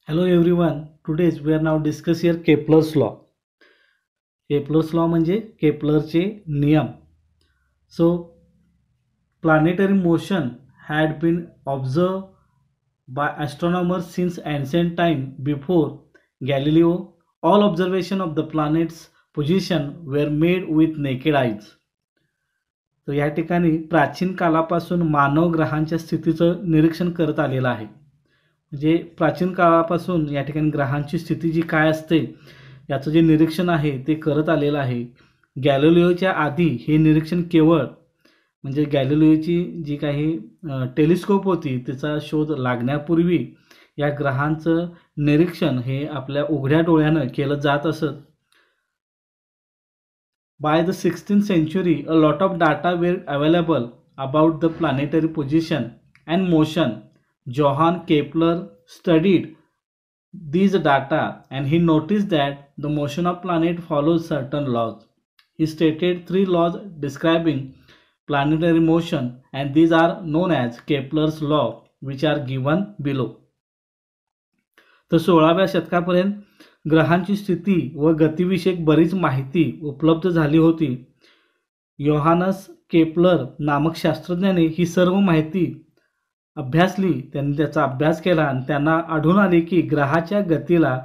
Hello everyone. Today we are now discuss here Kepler's law. Kepler's law म्हणजे केपलरचे नियम. So planetary motion had been observed by astronomers since ancient time. Before Galileo, all observation of the planet's position were made with naked eyes. तर या ठिकाणी प्राचीन कालापासून मानव ग्रहांच्या स्थितीचं निरीक्षण करत आलेलं आहे. म्हणजे प्राचीन काळापासून या ठिकाणी ग्रहांची स्थिती जी काय असते याचं जे निरीक्षण आहे ते करत आलेलं आहे. गॅलिलिओच्या आधी हे निरीक्षण केवळ म्हणजे गॅलिलिओची जी काही टेलिस्कोप होती तिचा शोध लागण्यापूर्वी या ग्रहांचं निरीक्षण हे आपल्या उघड्या डोळ्यानं केलं जात असत. By the 16th century, a lot of data were available about the planetary position and motion. Johann Kepler studied these data and he noticed that the motion of planet follows certain laws. He stated 3 laws describing planetary motion and these are known as Kepler's law, which are given below. तर 16व्या शतकापर्यंत ग्रहांची स्थिती व गतीविषयक बरीच माहिती उपलब्ध झाली होती. योहानस केपलर नामक शास्त्रज्ञाने ही सर्व माहिती अभ्यासली. त्यांनी त्याचा अभ्यास केला आणि त्यांना आढळून आले की ग्रहाच्या गतीला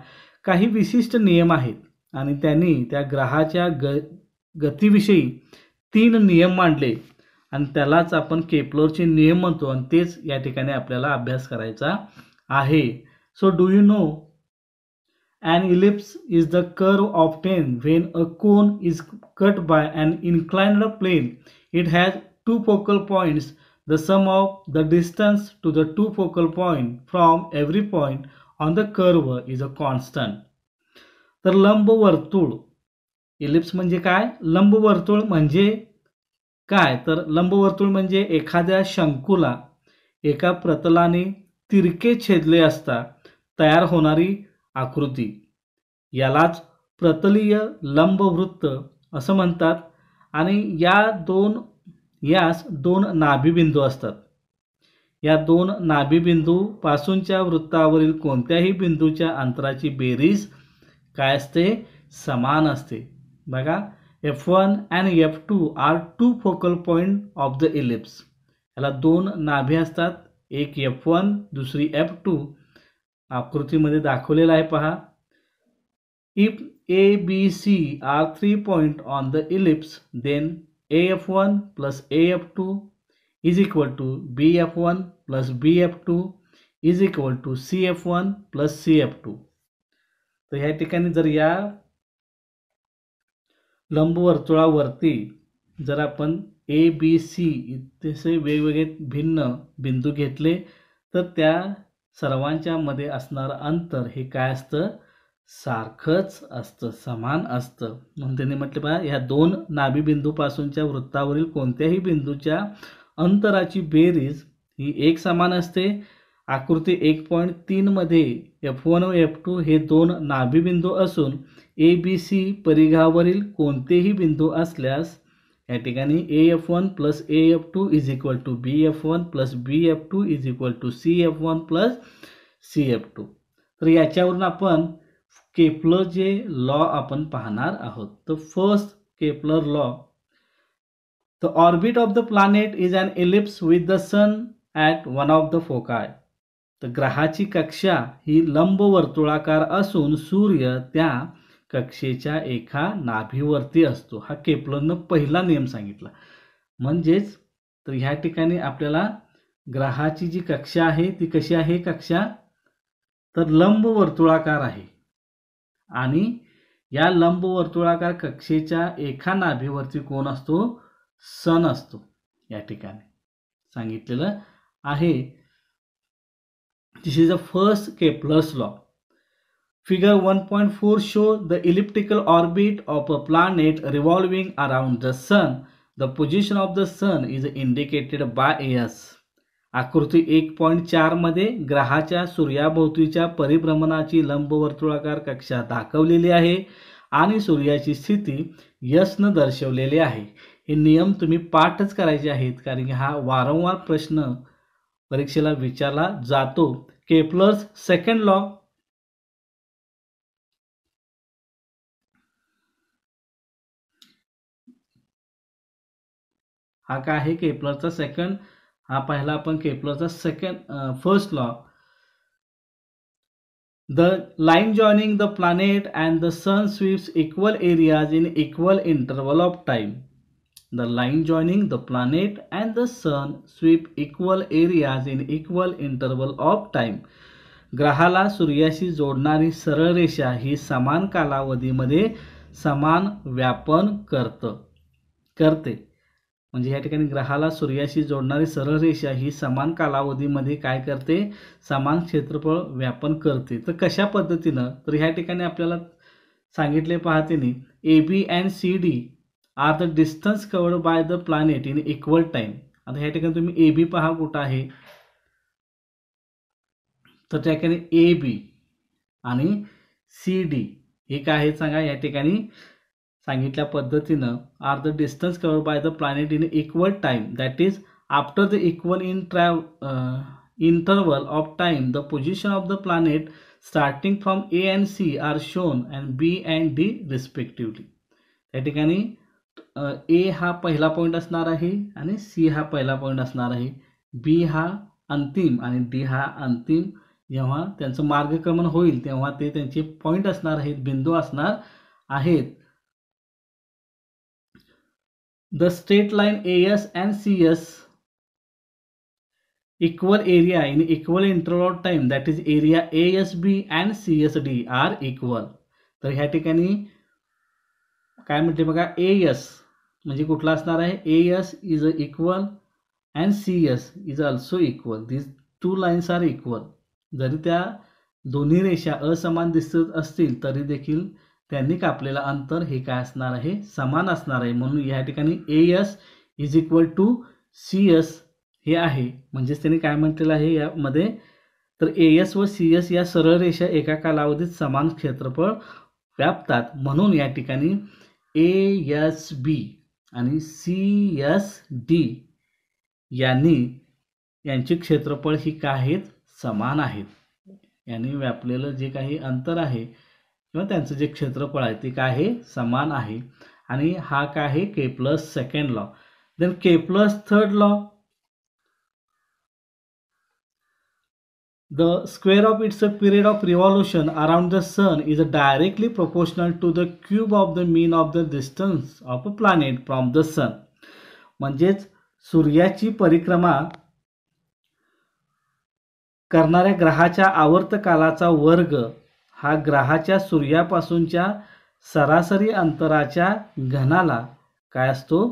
काही विशिष्ट नियम आहेत आणि त्यांनी त्या ग्रहाच्या गतीविषयी 3 नियम मांडले आणि त्यालाच आपण केपलरचे नियम म्हणतो आणि तेच या ठिकाणी आपल्याला अभ्यास करायचा आहे. So do you know an ellipse is the curve obtained when a cone is cut by an inclined plane. It has 2 focal points. The sum of the distance to the 2 focal point from every point on the curve is a constant. तर लंबवर्तुळ ellipse म्हणजे काय? लंबवर्तुळ म्हणजे काय? तर लंबवर्तुळ म्हणजे एखाद्या शंकूला एका प्रतलाने तिरके छेदले असता तयार होणारी आकृती. यालाच प्रतलीय लंबवृत्त असं म्हणतात आणि यास दोन नाभिबिंदू असतात. या 2 नाभिबिंदू पासूनच्या वृत्तावरील कोणत्याही बिंदूच्या अंतराची बेरीज काय असते? समान असते. बघा, F1 and F2 are 2 focal point of the ellipse. याला 2 नाभी असतात, एक F1 दुसरी F2. आकृतीमध्ये दाखवलेला आहे पहा. If A, B, C are 3 points on the ellipse, then AF1 plus AF2 is equal to BF1 plus BF2 is equal to CF1 plus CF2. तर ह्या ठिकाणी जर या लंबवर्तुळावरती जर आपण A, B, C इतके वेगवेगळे भिन्न बिंदू घेतले तर त्या सर्वांच्या मध्ये असणारं अंतर हे काय असतं? सारखंच असतं, समान असतं. म्हणून त्यांनी म्हटलं बघा, ह्या 2 नाभिबिंदूपासूनच्या वृत्तावरील कोणत्याही बिंदूच्या अंतराची बेरीज ही एक समान असते. आकृती 1.3 मध्ये F1 व F2 हे 2 नाभिबिंदू असून ABC परिघावरील कोणतेही बिंदू असल्यास या ठिकाणी AF1 plus AF2 is equal to BF1 plus BF2 is equal to CF1 plus CF2. तर याच्यावरून आपण केपलर जे लॉ आपण पाहणार आहोत. तर first Kepler law, the orbit of the planet is an ellipse with the sun at one of the foci. तर ग्रहाची कक्षा ही लंबवर्तुळाकार असून सूर्य त्या कक्षेच्या एका नाभीवरती असतो. हा केपलरनं पहिला नियम सांगितला. म्हणजेच तर ह्या ठिकाणी आपल्याला ग्रहाची जी कक्षा आहे ती कशी आहे? कक्षा तर लंबवर्तुळाकार आहे आणि या लंबवर्तुळाकार कक्षेच्या एका नाभीवरती कोण असतो? सन असतो. या ठिकाणी सांगितलेलं आहे. This is the first Kepler's law. Figure 1.4 show the elliptical orbit of a planet revolving around the sun. The position of the sun is indicated by S. आकृती 1.4 मध्ये ग्रहाच्या सूर्याभोवतीच्या परिभ्रमणाची लंबवर्तुळाकार कक्षा दाखवलेली आहे आणि सूर्याची स्थिती S न दर्शवलेली आहे. हे नियम तुम्ही पाठच करायचे आहेत कारण की हा वारंवार प्रश्न परीक्षेला विचारला जातो. केपलर्स सेकंड लॉ, हा काय आहे केपलरचा सेकंड, हा पहिला आपण केपलरचा first law. The line joining the planet and the sun sweeps equal areas in equal interval of time. The line joining the planet and the sun sweep equal areas in equal interval of time. ग्रहाला सूर्याशी जोडणारी सरळ रेषा ही समान कालावधीमध्ये समान व्यापन करते. म्हणजे या ठिकाणी ग्रहाला सूर्याशी जोडणारी सरळ रेषा ही समान कालावधीमध्ये काय करते, समान क्षेत्रफळ व्यापन करते. तर कशा पद्धतीनं, तर ह्या ठिकाणी आपल्याला सांगितले पाहतेनी A B and C D are the distance covered by the planet in equal time. आता ह्या ठिकाणी तुम्ही ए बी पहा कुठं आहे, तर त्या ठिकाणी ए बी आणि सी डी हे काय आहे सांगा. या ठिकाणी सांगितल्या पद्धतीनं are the distance covered by the planet in equal time, that is after the equal interval of time the position of the planet starting from A and C are shown and B and D respectively. त्या ठिकाणी A हा पहिला point असणार आहे आणि C हा पहिला point असणार आहे, B हा अंतिम आणि D हा अंतिम. जेव्हा त्यांचं मार्गक्रमण होईल तेव्हा ते त्यांचे पॉईंट असणार आहेत, बिंदू असणार आहेत. The straight line AS and CS equal area in equal interval of time, that is area ASB and CSD are equal. तर ह्या ठिकाणी काय म्हणते बघा, AS म्हणजे कुठला असणार आहे, AS is equal and CS is also equal. These two lines are equal. जरी त्या दोन्ही रेषा असमान दिसत असतील तरी देखील त्यांनी कापलेलं अंतर हे काय असणार आहे, समान असणार आहे. म्हणून या ठिकाणी AS is equal to CS हे आहे. म्हणजेच त्यांनी काय म्हटलेलं आहे यामध्ये, तर AS व CS या सरळ रेषा एका कालावधीत समान क्षेत्रफळ व्यापतात. म्हणून या ठिकाणी ASB आणि CSD यांची क्षेत्रफळ ही काय आहेत, समान आहेत. यांनी व्यापलेलं जे काही अंतर आहे किंवा त्यांचं जे क्षेत्रफळ आहे ते काय आहे, समान आहे. आणि हा काय आहे, Kepler's second law. Then Kepler's third law, the square of its period of revolution around the sun is directly proportional to the cube of the mean of the distance of a planet from the sun. म्हणजेच सूर्याची परिक्रमा करणाऱ्या ग्रहाच्या आवर्तकालाचा वर्ग हा ग्रहाच्या सूर्यापासूनच्या सरासरी अंतराच्या घनाला काय असतो,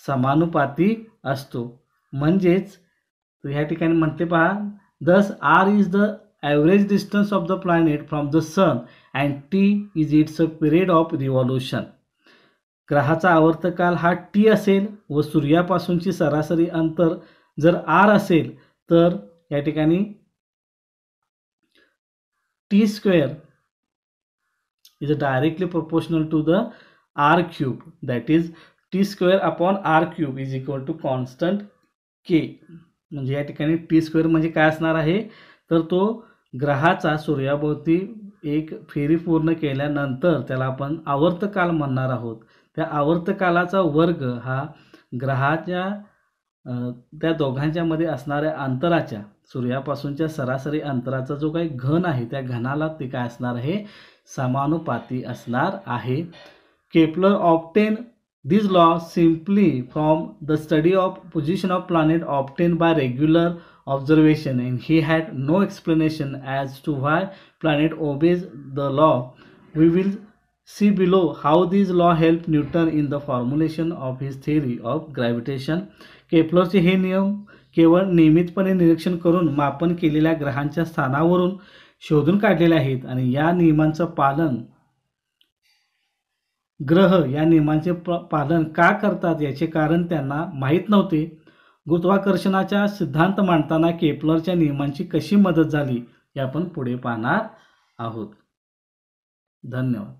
समानुपाती असतो. म्हणजेच ह्या ठिकाणी म्हणते पहा, thus r is the average distance of the planet from the sun and t is its period of revolution. ग्रहाचा आवर्तकाल हा t असेल व सूर्यापासूनची सरासरी अंतर जर r असेल तर या ठिकाणी t square is directly proportional to the r cube, that is t square upon r cube is equal to constant k. म्हणजे या ठिकाणी टी स्क्वेअर म्हणजे काय असणार आहे, तर तो ग्रहाचा सूर्याभोवती एक फेरी पूर्ण केल्यानंतर त्याला आपण आवर्तकाल म्हणणार आहोत. त्या आवर्तकालाचा वर्ग हा ग्रहाच्या त्या दोघांच्या मध्ये असणाऱ्या अंतराच्या, सूर्यापासूनच्या सरासरी अंतराचा जो काही घन आहे त्या घनाला ते काय असणार आहे, समानुपाती असणार आहे. Kepler obtain this law simply from the study of position of planet obtained by regular observation, and he had no explanation as to why planet obeys the law. We will see below how these law helped Newton in the formulation of his theory of gravitation. केपलरचे हे नियम केवळ नियमितपणे निरीक्षण करून मापन केलेल्या ग्रहांच्या स्थानावरून शोधून काढलेले आहेत आणि या नियमांचं पालन ग्रह या नियमांचे पालन का करतात याचे कारण त्यांना माहीत नव्हते. गुरुत्वाकर्षणाचा सिद्धांत मांडताना केपलरच्या नियमांची कशी मदत झाली हे आपण पुढे पाहणार आहोत. धन्यवाद.